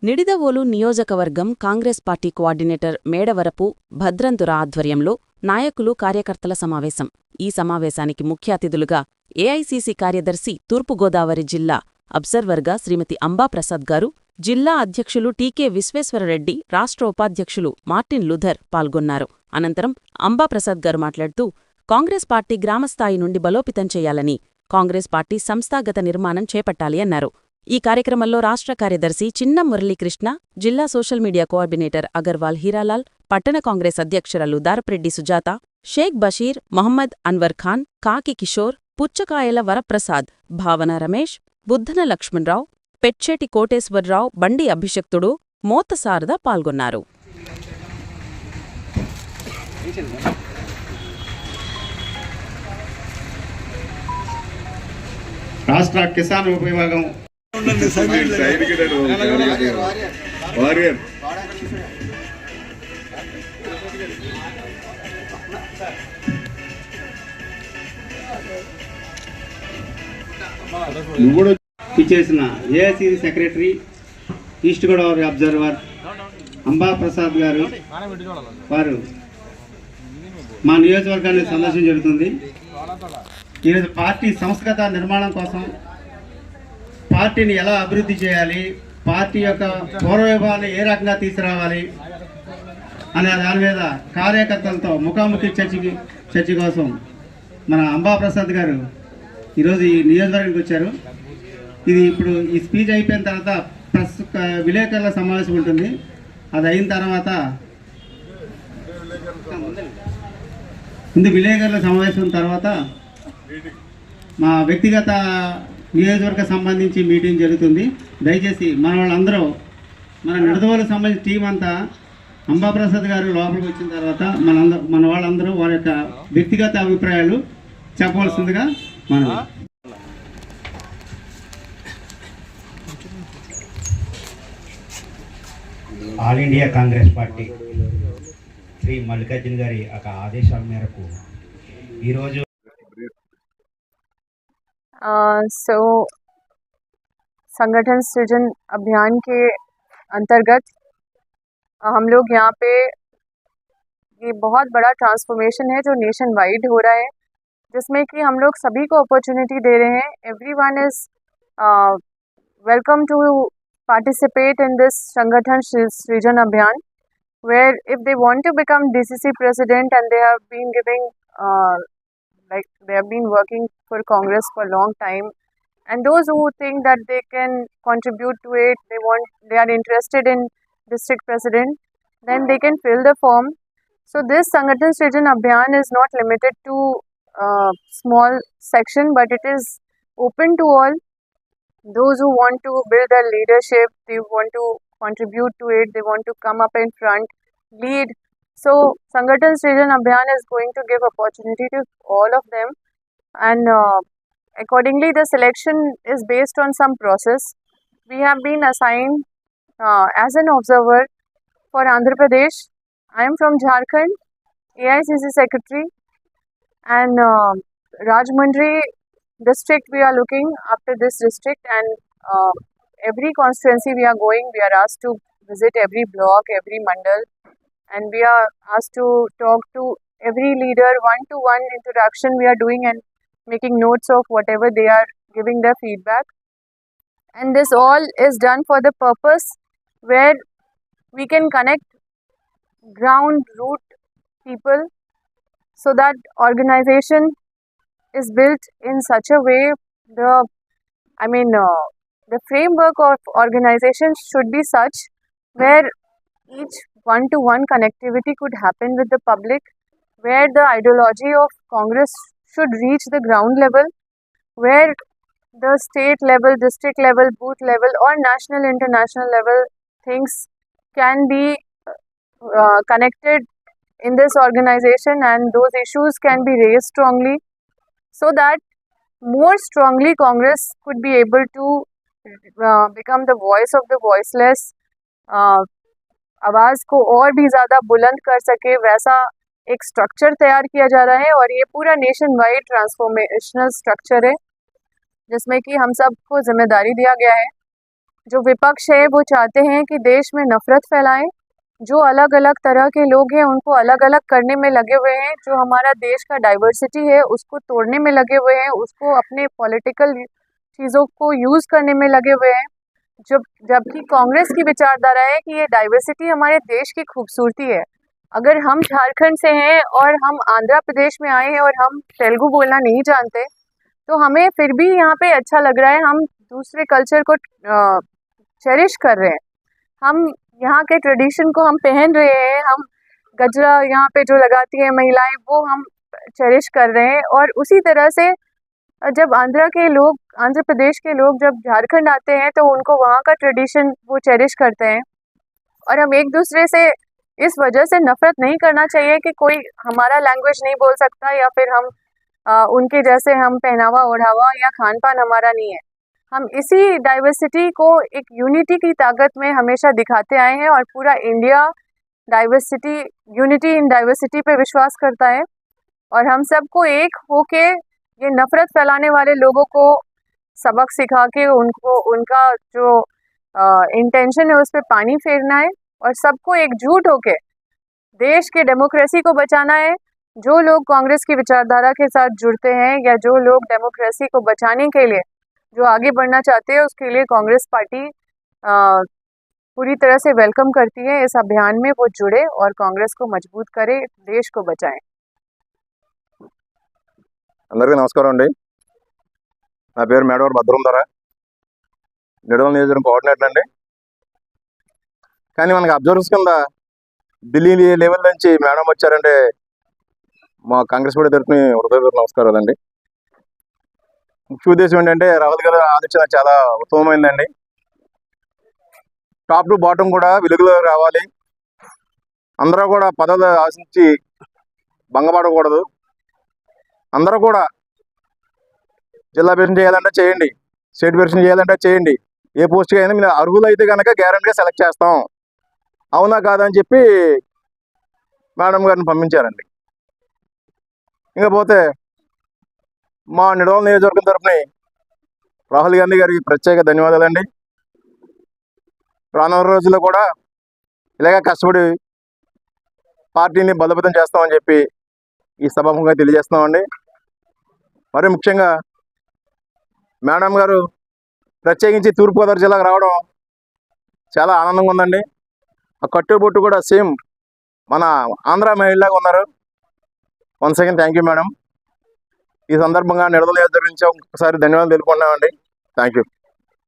నిడిదవోలు నియోజకవర్గం Congress party coordinator Medavarapu భద్రంతుర ఆధ్వర్యంలో నాయకులు కార్యకర్తల సమావేశం. ఈ సమావేశానికి ముఖ్య అతిథులుగా ఏఐసీసీ కార్యదర్శి తూర్పుగోదావరి జిల్లా అబ్జర్వర్గా శ్రీమతి అంబాప్రసాద్ గారు, జిల్లా అధ్యక్షులు టీకే విశ్వేశ్వరరెడ్డి, రాష్ట్ర ఉపాధ్యక్షులు మార్టిన్ లూథర్ పాల్గొన్నారు. అనంతరం అంబాప్రసాద్ గారు మాట్లాడుతూ, కాంగ్రెస్ పార్టీ గ్రామస్థాయి నుండి బలోపేతం చేయాలని, కాంగ్రెస్ పార్టీ సంస్థాగత నిర్మాణం చేపట్టాలి అన్నారు. ఈ కార్యక్రమంలో రాష్ట్ర కార్యదర్శి చిన్న మురళీకృష్ణ, జిల్లా social media coordinator Agarwal Hiralal, పట్టణ కాంగ్రెస్ అధ్యక్షురాలు దారప్రెడ్డి సుజాత, షేక్ బషీర్, మొహమ్మద్ అన్వర్ ఖాన్, కాకి కిషోర్, పుచ్చకాయల వరప్రసాద్, భావన రమేష్, బుద్ధన లక్ష్మణరావు, పెచ్చేటి కోటేశ్వరరావు, బండి అభిషక్తుడు, మోత శారద పాల్గొన్నారు. రాష్ట్ర కిసాన్ విభాగం ఇచ్చేసిన AICC secretary, east Godavari observer Ambaprasad గారు వారు మా నియోజకవర్గాన్ని సందర్శన జరుగుతుంది. ఈరోజు పార్టీ సంస్థాగత నిర్మాణం కోసం పార్టీని ఎలా అభివృద్ధి చేయాలి, పార్టీ యొక్క పూర్వవైభవాన్ని ఏ రకంగా తీసుకురావాలి అనే దాని మీద కార్యకర్తలతో ముఖాముఖి చర్చ కోసం మన అంబాప్రసాద్ గారు ఈరోజు ఈ నియోజకవర్గానికి వచ్చారు. ఇది ఇప్పుడు ఈ స్పీచ్ అయిపోయిన తర్వాత విలేకరుల సమావేశం ఉంటుంది. అది అయిన తర్వాత విలేకరుల సమావేశం తర్వాత మా వ్యక్తిగత నియోజకవర్గ సంబంధించి మీటింగ్ జరుగుతుంది. దయచేసి మన వాళ్ళందరూ, మన నిడదవోలుకు సంబంధించిన టీం అంతా అంబాప్రసాద్ గారు లోపలికి వచ్చిన తర్వాత మన వాళ్ళందరూ వారి యొక్క వ్యక్తిగత అభిప్రాయాలు చెప్పవలసిందిగా మనం. All India Congress party Shri Mallikarjuna గారి ఆదేశాల మేరకు ఈరోజు संगठन सृजन अभियान के अंतर्गत हम लोग यहाँ पे ये बहुत बड़ा ट्रांसफॉर्मेशन है जो नेशन वाइड हो रहा है, जिसमें कि हम लोग सभी को अपॉर्चुनिटी दे रहे हैं. Everyone is welcome to participate in this Sangathan Srijan अभियान, where if they want to become DCC president and they have been giving like they have been working for Congress for a long time, and those who think that they can contribute to it, they are interested in district president, then they can fill the form. So this Sangathan Srijan Abhiyan is not limited to small section, but it is open to all those who want to build their leadership, they want to contribute to it, they want to come up in front, lead. So Sangathan Srijan Abhiyan is going to give opportunity to all of them, and accordingly the selection is based on some process. We have been assigned as an observer for Andhra Pradesh. I am from Jharkhand, AICC secretary, and Rajmundry district we are looking after this district, and every constituency we are going, we are asked to visit every block, every mandal, and we are asked to talk to every leader, one-to-one interaction we are doing and making notes of whatever they are giving their feedback. And this all is done for the purpose where we can connect ground root people so that organization is built in such a way, the framework of organization should be such where each one-to-one connectivity could happen with the public, where the ideology of Congress should reach the ground level, where the state level, district level, booth level, or national, international level things can be connected in this organization, and those issues can be raised strongly, so that more strongly Congress could be able to become the voice of the voiceless, आवाज़ को और भी ज़्यादा बुलंद कर सके, वैसा एक स्ट्रक्चर तैयार किया जा रहा है. और ये पूरा नेशन वाइड ट्रांसफॉर्मेशनल स्ट्रक्चर है, जिसमें कि हम सबको जिम्मेदारी दिया गया है जो विपक्ष है वो चाहते हैं कि देश में नफरत फैलाएं, जो अलग अलग तरह के लोग हैं उनको अलग अलग करने में लगे हुए हैं, जो हमारा देश का डाइवर्सिटी है उसको तोड़ने में लगे हुए हैं, उसको अपने पॉलिटिकल चीज़ों को यूज़ करने में लगे हुए हैं। जबकि कांग्रेस की विचारधारा है कि ये डाइवर्सिटी हमारे देश की खूबसूरती है। अगर हम झारखंड से हैं और हम आंध्र प्रदेश में आए हैं और हम तेलुगु बोलना नहीं जानते, तो हमें फिर भी यहाँ पे अच्छा लग रहा है, हम दूसरे कल्चर को चेरिश कर रहे हैं, हम यहाँ के ट्रेडिशन को हम पहन रहे हैं, हम गजरा यहाँ पे जो लगाती हैं महिलाएं वो हम चेरिश कर रहे हैं। और उसी तरह से जब आंध्र प्रदेश के लोग जब झारखंड आते हैं तो उनको वहाँ का ट्रेडिशन वो चेरिश करते हैं। और हम एक दूसरे से इस वजह से नफरत नहीं करना चाहिए कि कोई हमारा लैंग्वेज नहीं बोल सकता या फिर हम उनके जैसे हम पहनावा ओढ़ावा या खान पान हमारा नहीं है। हम इसी डाइवर्सिटी को एक यूनिटी की ताकत में हमेशा दिखाते आए हैं और पूरा इंडिया यूनिटी इन डाइवर्सिटी पे विश्वास करता है। और हम सबको एक होके ये नफरत फैलाने वाले लोगों को सबक सिखा के उनका जो इंटेंशन है उस पर पानी फेरना है और सबको एकजुट होके देश के डेमोक्रेसी को बचाना है। जो लोग कांग्रेस की विचारधारा के साथ जुड़ते हैं या जो लोग डेमोक्रेसी को बचाने के लिए जो आगे बढ़ना चाहते हैं, उसके लिए कांग्रेस पार्टी पूरी तरह से वेलकम करती है। इस अभियान में वो जुड़े और कांग्रेस को मजबूत करे, देश को बचाएं। అందరికీ నమస్కారం అండి. నా పేరు మేడవరం భద్రంధర, నిడదవోలు నియోజకవర్గం కోఆర్డినేటర్ అండి. కానీ మనకి అబ్జర్వర్స్ కింద ఢిల్లీ లెవెల్ నుంచి మేడం వచ్చారంటే మా కాంగ్రెస్ పార్టీ తరఫున హృదయపూర్వక నమస్కారాలండి. ముఖ్య ఉద్దేశం ఏంటంటే రాహుల్ గారి ఆలోచన చాలా ఉత్తమమైందండి. టాప్ టు బాటం కూడా వెలుగులో రావాలి, అందరూ కూడా పదవులు ఆశించి భంగపడకూడదు. అందరూ కూడా జిల్లా పరిషత్ చేయాలంటే చేయండి, స్టేట్ పరిషత్ చేయాలంటే చేయండి, ఏ పోస్ట్కి అయినా మీరు అర్హులైతే కనుక గ్యారంటీగా సెలెక్ట్ చేస్తాం, అవునా కాదని చెప్పి మేడం గారిని పంపించారండి. ఇంకపోతే మా నిడదవోలు నియోజకవర్గం తరఫున రాహుల్ గాంధీ గారికి ప్రత్యేక ధన్యవాదాలండి. రానున్న రోజుల్లో కూడా ఇలాగే కష్టపడి పార్టీని బలోపేతం చేస్తామని చెప్పి ఈ సభాముఖంగా తెలియజేస్తున్నామండి. మరి ముఖ్యంగా మేడం గారు ప్రత్యేకించి తూర్పుగోదావరి జిల్లాకు రావడం చాలా ఆనందంగా ఉందండి. ఆ కట్టుబొట్టు కూడా సేమ్ మన ఆంధ్ర మహిళలాగా ఉన్నారు. Once again thank you madam. ఈ సందర్భంగా నిడదవోలు నియోజకవర్గం నుంచి ఒకసారి ధన్యవాదాలు తెలుపుకుంటున్నామండి. Thank you.